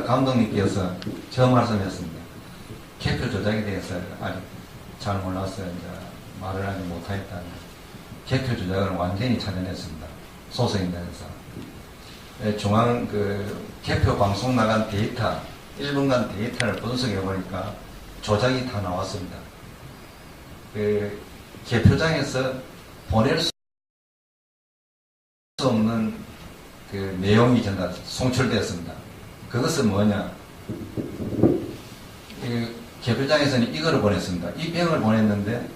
아까 감독님께서 처음 말씀하셨습니다. 개표 조작에 대해서 아직 잘 몰라서 이제 말을 아직 못하겠다는 개표 조작을 완전히 찾아냈습니다. 소속인단에서. 중앙 개표 방송 나간 데이터, 1분간 데이터를 분석해 보니까 조작이 다 나왔습니다. 개표장에서 보낼 수 없는 내용이 전부 송출되었습니다. 그것은 뭐냐? 개표장에서는 이거를 보냈습니다. 이 병을 보냈는데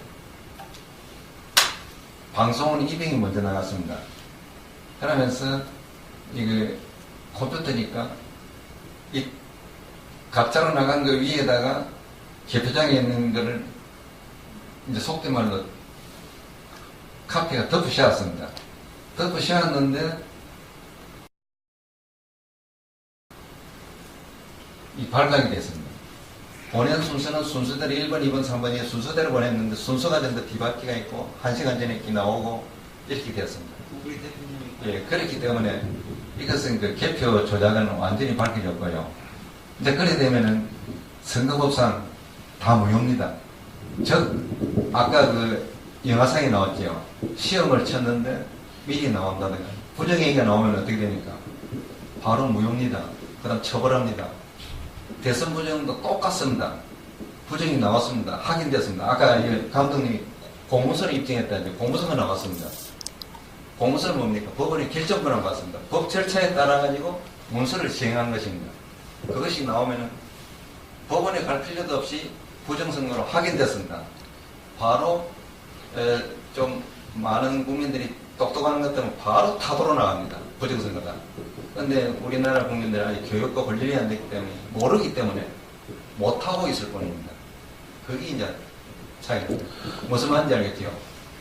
방송은 이 병이 먼저 나갔습니다. 그러면서 컴퓨터니까 이 가짜로 나간 거 위에다가 개표장에 있는 거를 이제 속된 말로 카피가 덮어 씌웠습니다. 덮어 씌웠는데 이 발각이 됐습니다. 보낸 순서는 순서대로 1번, 2번, 3번이 순서대로 보냈는데 순서가 전부 뒤바퀴가 있고 1시간 전에 나오고 이렇게 되었습니다. 예, 그렇기 때문에 이것은 개표 조작은 완전히 밝혀졌고요. 이제 그래 되면은 선거법상 다 무효입니다. 즉, 아까 영화상에 나왔죠. 시험을 쳤는데 미리 나온다든가 부정행위가 나오면 어떻게 됩니까? 바로 무효입니다. 그 다음 처벌합니다. 대선 부정도 똑같습니다. 부정이 나왔습니다. 확인됐습니다. 아까 감독님이 공문서를 입증했다는데 공문서가 나왔습니다. 공문서는 뭡니까? 법원의 결정권을 받습니다. 법 절차에 따라가지고 문서를 시행한 것입니다. 그것이 나오면은 법원에 갈 필요도 없이 부정선거로 확인됐습니다. 바로 좀 많은 국민들이 똑똑한 것들은 바로 타도로 나갑니다. 부정선거다. 그런데 우리나라 국민들은 아직 교육과 훈련이 안 됐기 때문에 모르기 때문에 못하고 있을 뿐입니다. 그게 이제 차이입니다. 무슨 말인지 알겠죠?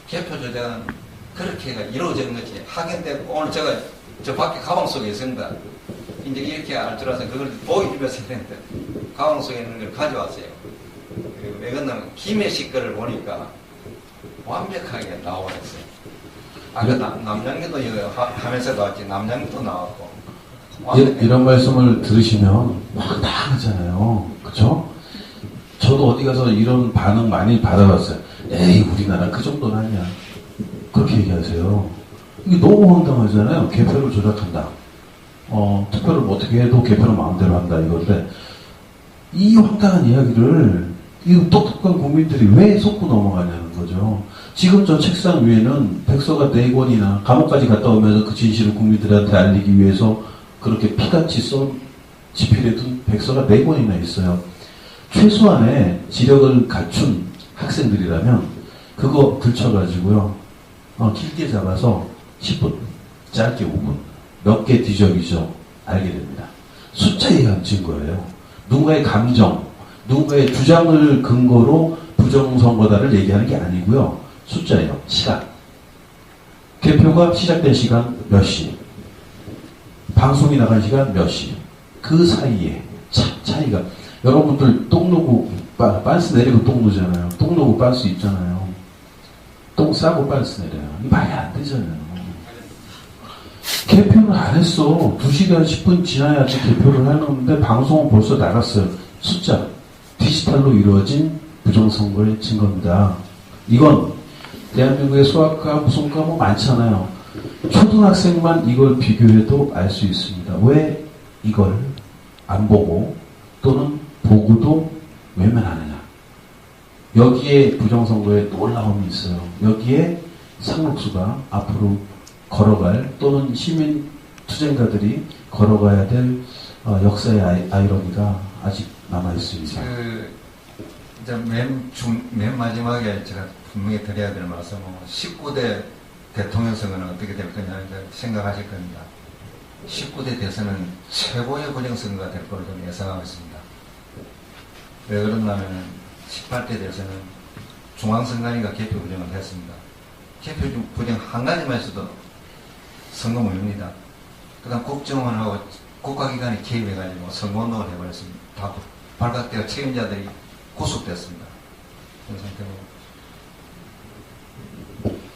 개표 조작은 그렇게가 이루어지는 것이 확인되고 오늘 제가 저 밖에 가방 속에 있습니다. 이제 이렇게 알 줄 알아서 그걸 보여주면서 했는데 가방 속에 있는 걸 가져왔어요. 왜 그러냐면 김해식 거를 보니까 완벽하게 나와있어요. 아까 남양주도 이거 하면서 나왔지. 남양주도 나왔고. 이런 말씀을 들으시면 황당하잖아요. 그쵸? 저도 어디 가서 이런 반응 많이 받아봤어요. 에이, 우리나라 그 정도는 아니야. 그렇게 얘기하세요. 이게 너무 황당하잖아요. 개표를 조작한다. 투표를 어떻게 해도 개표를 마음대로 한다. 이건데, 이 황당한 이야기를 이 똑똑한 국민들이 왜 속고 넘어가냐는 거죠. 지금 저 책상 위에는 백서가 4권이나 감옥까지 갔다 오면서 그 진실을 국민들한테 알리기 위해서 그렇게 피같이 쏜 지필해 둔 백서가 4권이나 있어요. 최소한의 지력을 갖춘 학생들이라면 그거 들춰가지고요. 길게 잡아서 10분, 짧게 5분, 몇 개 뒤적이죠. 알게 됩니다. 숫자에 의한 증거예요. 누군가의 감정, 누군가의 주장을 근거로 부정선거다를 얘기하는 게 아니고요. 숫자예요. 시간. 개표가 시작된 시간 몇 시. 방송이 나간 시간 몇 시. 그 사이에 차이가. 여러분들 똥 누고 빤스 내리고 똥 누잖아요. 똥 누고 빤스 입잖아요. 똥 싸고 빤스 내려요. 이 말이 안 되잖아요. 개표를 안 했어. 2시간 10분 지나야지 개표를 하는데 방송은 벌써 나갔어요. 숫자. 디지털로 이루어진 부정선거의 증거입니다. 이건 대한민국의 수학과 무슨과 뭐 많잖아요. 초등학생만 이걸 비교해도 알 수 있습니다. 왜 이걸 안 보고 또는 보고도 외면하느냐. 여기에 부정선거에 놀라움이 있어요. 여기에 상록수가 앞으로 걸어갈 또는 시민 투쟁가들이 걸어가야 될 역사의 아이러니가 아직 남아있습니다. 이제 맨 마지막에 제가 분명히 드려야 될 말씀은 19대 대통령 선거는 어떻게 될 거냐 생각하실 겁니다. 19대 대선은 최고의 부정선거가 될 걸로 저는 예상하고 있습니다. 왜 그러냐면 18대 대선은 중앙선관위가 개표 부정을 했습니다. 개표 부정 한 가지만 있어도 선거 무효입니다. 그 다음 국정원하고 국가기관이 개입해가지고 선거운동을 해버렸습니다. 다 발각되어 책임자들이 구속됐습니다. 그런 상태고.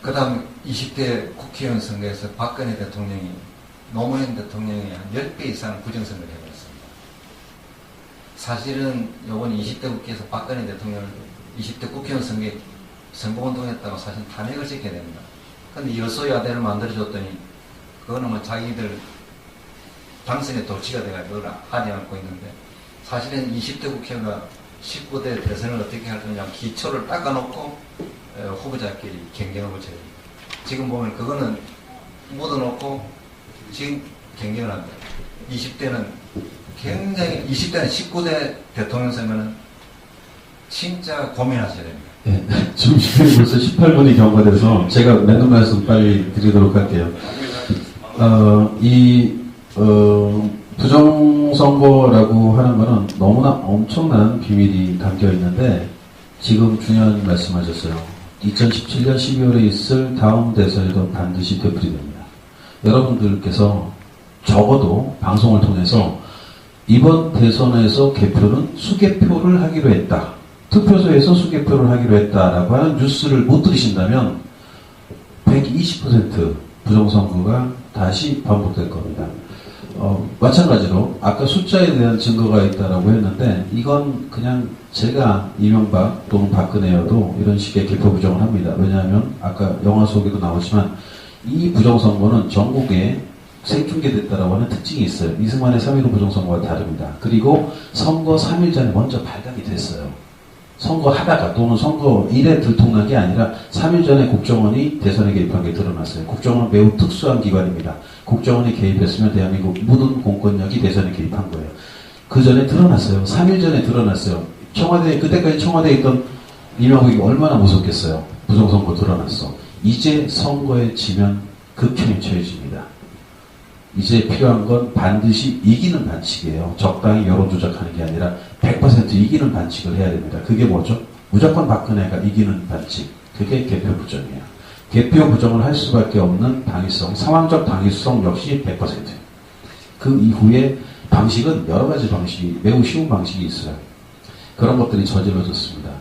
그 다음 20대 국회의원 선거에서 박근혜 대통령이 노무현 대통령이 한 10배 이상 부정선거를 해버렸습니다. 사실은 요번 20대 국회에서 박근혜 대통령을 20대 국회의원 선거에 선거운동했다고 사실 탄핵을 시켜야 됩니다. 근데 여소야대를 만들어줬더니 그거는 뭐 자기들 당선에 도치가 돼가지고 그걸 하지 않고 있는데, 사실은 20대 국회가 19대 대선을 어떻게 할 거냐 기초를 닦아놓고 후보자끼리 경쟁을 붙여야 됩니다. 지금 보면 그거는 묻어놓고 지금 경쟁을 합니다. 20대는 굉장히, 20대는 19대 대통령 선거는 진짜 고민하셔야 됩니다. 네, 지금 시간이 벌써 18분이 경과돼서 제가 맺는 말씀 빨리 드리도록 할게요. 부정선거라고 하는 거는 너무나 엄청난 비밀이 담겨 있는데, 지금 중요한 말씀하셨어요. 2017년 12월에 있을 다음 대선에도 반드시 되풀이됩니다. 여러분들께서 적어도 방송을 통해서 이번 대선에서 개표는 수개표를 하기로 했다, 투표소에서 수개표를 하기로 했다라고 하는 뉴스를 못 들으신다면 120% 부정선거가 다시 반복될 겁니다. 마찬가지로 아까 숫자에 대한 증거가 있다라고 했는데, 이건 그냥 제가 이명박 또는 박근혜여도 이런 식의 개표 부정을 합니다. 왜냐하면 아까 영화 속에도 나오지만 이 부정선거는 전국에 생중계됐다라고 하는 특징이 있어요. 이승만의 3.15 부정선거와 다릅니다. 그리고 선거 3일 전에 먼저 발각이 됐어요. 선거하다가 또는 선거 일에 들통난 게 아니라 3일 전에 국정원이 대선에 개입한 게 드러났어요. 국정원은 매우 특수한 기관입니다. 국정원이 개입했으면 대한민국 모든 공권력이 대선에 개입한 거예요. 그 전에 드러났어요. 3일 전에 드러났어요. 청와대, 그때까지 청와대에 있던 이명박이 얼마나 무섭겠어요. 부정선거 드러났어. 이제 선거에 지면 극형에 처해집니다. 이제 필요한 건 반드시 이기는 반칙이에요. 적당히 여론 조작하는 게 아니라 100% 이기는 반칙을 해야 됩니다. 그게 뭐죠? 무조건 박근혜가 이기는 반칙. 그게 개표 부정이에요. 개표 부정을 할 수밖에 없는 당위성, 상황적 당위성 역시 100%예요. 그 이후에 방식은 여러 가지 방식이, 매우 쉬운 방식이 있어요. 그런 것들이 저질러졌습니다.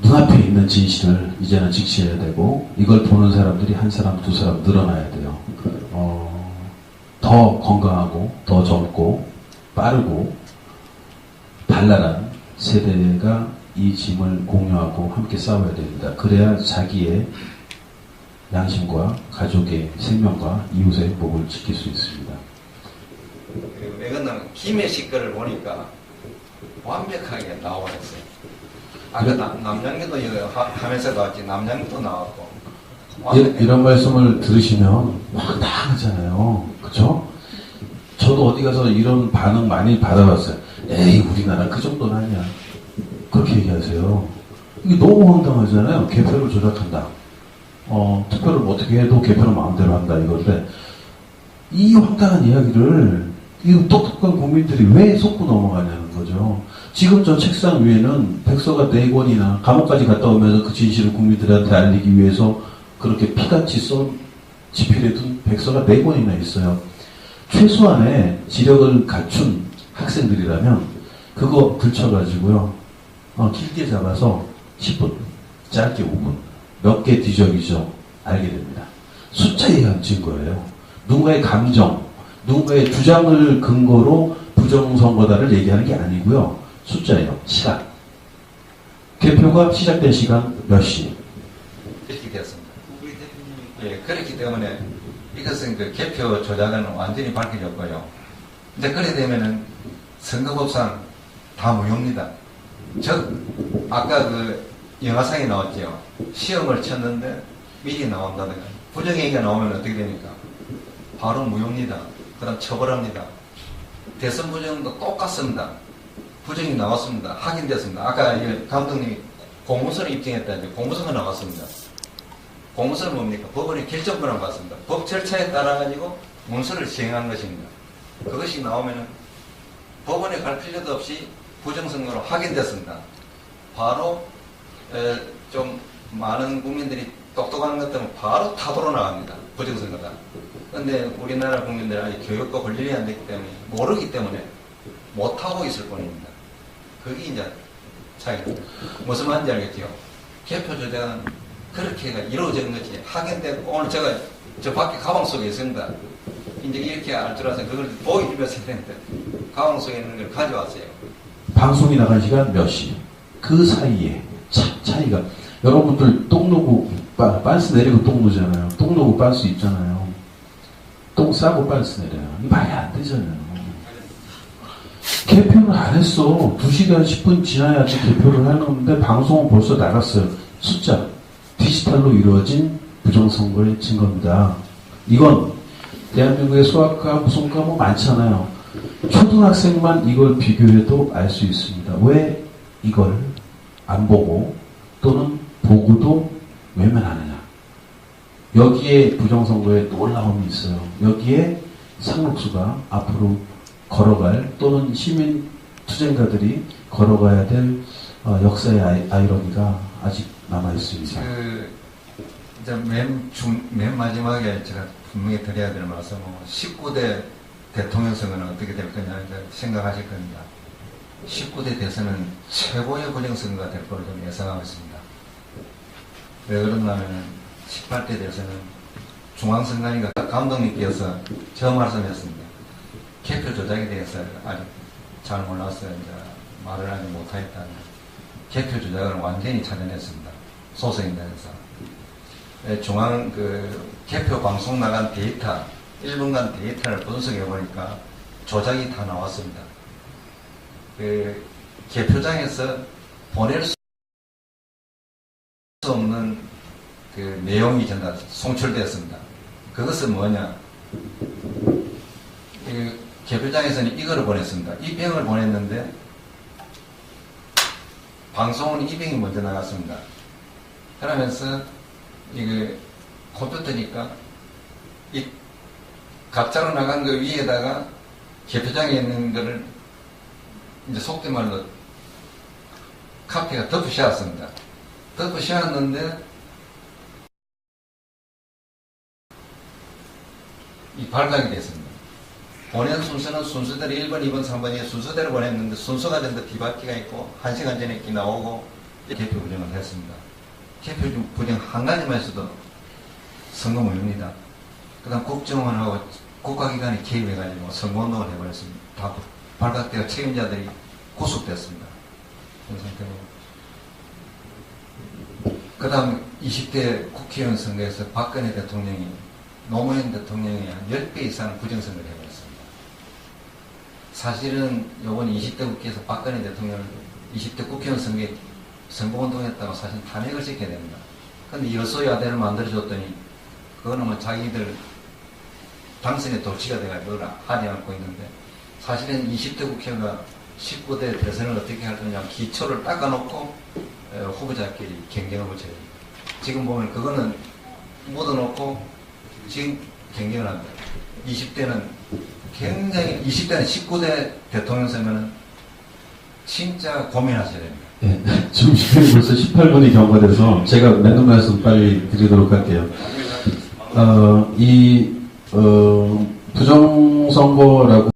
눈앞에 있는 진실을 이제는 직시해야 되고, 이걸 보는 사람들이 한 사람, 두 사람 늘어나야 돼요. 더 건강하고, 더 젊고, 빠르고, 발랄한 세대가 이 짐을 공유하고 함께 싸워야 됩니다. 그래야 자기의 양심과 가족의 생명과 이웃의 행복을 지킬 수 있습니다. 그리고 매건당 김해 식거를 보니까 완벽하게 나와있어요. 아까 남양주도 하면서 나왔지, 남양주도 나왔고. 이런 말씀을 들으시면 황당하잖아요. 그쵸? 저도 어디 가서 이런 반응 많이 받아봤어요. 에이, 우리나라 그 정도는 아니야. 그렇게 얘기하세요. 이게 너무 황당하잖아요. 개표를 조작한다. 투표를 어떻게 해도 개표를 마음대로 한다, 이건데, 이 황당한 이야기를 이 똑똑한 국민들이 왜 속고 넘어가냐는 거죠. 지금 저 책상 위에는 백서가 4권이나 감옥까지 갔다 오면서 그 진실을 국민들한테 알리기 위해서 그렇게 피같이 쏜 지필해 둔 백서가 4권이나 있어요. 최소한의 지력을 갖춘 학생들이라면 그거 들춰가지고요, 길게 잡아서 10분, 짧게 5분, 몇 개 뒤적이죠, 알게 됩니다. 숫자에 의한 증거예요. 누군가의 감정, 누군가의 주장을 근거로 부정선거다를 얘기하는 게 아니고요. 숫자예요. 시간. 개표가 시작된 시간 몇 시? 이렇게 되었습니다. 예, 그렇기 때문에 이것은 그 개표 조작은 완전히 밝혀졌고요. 이제 그래 되면은 선거법상 다 무효입니다. 아까 그 영화상에 나왔죠. 시험을 쳤는데 미리 나온다든가 부정행위가 나오면 어떻게 됩니까? 바로 무효입니다. 그 다음 처벌합니다. 대선 부정도 똑같습니다. 부정이 나왔습니다. 확인됐습니다. 아까 감독님이 공문서를 입증했다는데 공문서가 나왔습니다. 공문서는 뭡니까? 법원의 결정권을 받습니다. 법 절차에 따라가지고 문서를 시행한 것입니다. 그것이 나오면은 법원에 갈 필요도 없이 부정선거로 확인됐습니다. 바로 좀 많은 국민들이 똑똑한 것들은 바로 타도로 나갑니다. 부정선거다. 그런데 우리나라 국민들은 아직 교육과 훈련이 안 됐기 때문에 모르기 때문에 못하고 있을 뿐입니다. 그게 이제 차이입니다. 무슨 말인지 알겠죠? 개표 조작은 그렇게가 이루어진 것이 확인되고, 오늘 제가 저 밖에 가방 속에 있습니다. 이제 이렇게 알 줄 알아서 그걸 보여주면서 했는데 가방 속에 있는 걸 가져왔어요. 방송이 나간 시간 몇 시? 그 사이에 차이가 여러분들 똥 누고 빤스 내리고 똥 누잖아요. 똥 누고 빤스 입잖아요. 똥 싸고 빤스 내려요. 이거 말이 안 되잖아요. 개표를 안 했어. 2시간 10분 지나야지 개표를 하는데 방송은 벌써 나갔어요. 숫자 디지털로 이루어진 부정선거의 증거입니다. 이건 대한민국의 수학과 무슨과 뭐 많잖아요. 초등학생만 이걸 비교해도 알 수 있습니다. 왜 이걸 안 보고 또는 보고도 외면하느냐. 여기에 부정선거에 놀라움이 있어요. 여기에 상록수가 앞으로 걸어갈 또는 시민 투쟁가들이 걸어가야 될 역사의 아이러니가 아직 남아있습니다. 이제 맨 마지막에 제가 분명히 드려야 될 말씀은 19대 대통령 선거는 어떻게 될 거냐 생각하실 겁니다. 19대 대선은 최고의 부정선거가 될 걸로 좀 예상하고 있습니다. 왜 그러냐면 18대 대선은 중앙선관위가 감독님께서 처음 말씀했습니다. 개표 조작에 대해서 아직 잘 몰라서 이제 말을 하지 못하겠다는 개표 조작을 완전히 찾아냈습니다. 소속인단에서. 중앙 개표 방송 나간 데이터, 1분간 데이터를 분석해 보니까 조작이 다 나왔습니다. 개표장에서 보낼 수 없는 내용이 전부 송출되었습니다. 그것은 뭐냐? 개표장에서는 이거를 보냈습니다. 이병을 보냈는데 방송은 이병이 먼저 나갔습니다. 그러면서 이게 컴퓨터니까 이 가짜로 나간 거 위에다가 개표장에 있는 거를 이제 속된 말로 카피가 덮어 씌웠습니다. 덮어 씌웠는데 이 발각이 됐습니다. 보낸 순서는 순서대로 1번, 2번, 3번이 순서대로 보냈는데 순서가 전부 뒤바퀴가 있고 1시간 전에 끼 나오고 개표 부정을 했습니다. 개표 부정 한 가지만 있어도 선거무효입니다. 그 다음 국정원하고 국가기관이 개입해가지고 선거운동을 해버렸습니다. 다 발각되어 책임자들이 구속됐습니다. 그런 상태고. 그 다음 20대 국회의원 선거에서 박근혜 대통령이 노무현 대통령이 한 10배 이상 부정선거를 해버렸습니다. 사실은 이번 20대 국회에서 박근혜 대통령을 20대 국회의원 선거에 선거운동했다고 사실 탄핵을 시켜야 됩니다. 근데 여소야대를 만들어줬더니 그거는 뭐 자기들 당선에 도취가 돼가지고 하지 않고 있는데 사실은 20대 국회가 19대 대선을 어떻게 할 거냐 기초를 닦아놓고 후보자끼리 경쟁을 붙여야 됩니다. 지금 보면 그거는 묻어놓고 지금 경쟁을 합니다. 20대는 굉장히 20대는 19대 대통령 선거는 진짜 고민하셔야 됩니다. 네, 지금 시간이 벌써 18분이 경과돼서 제가 맺는 말씀 빨리 드리도록 할게요. 부정선거라고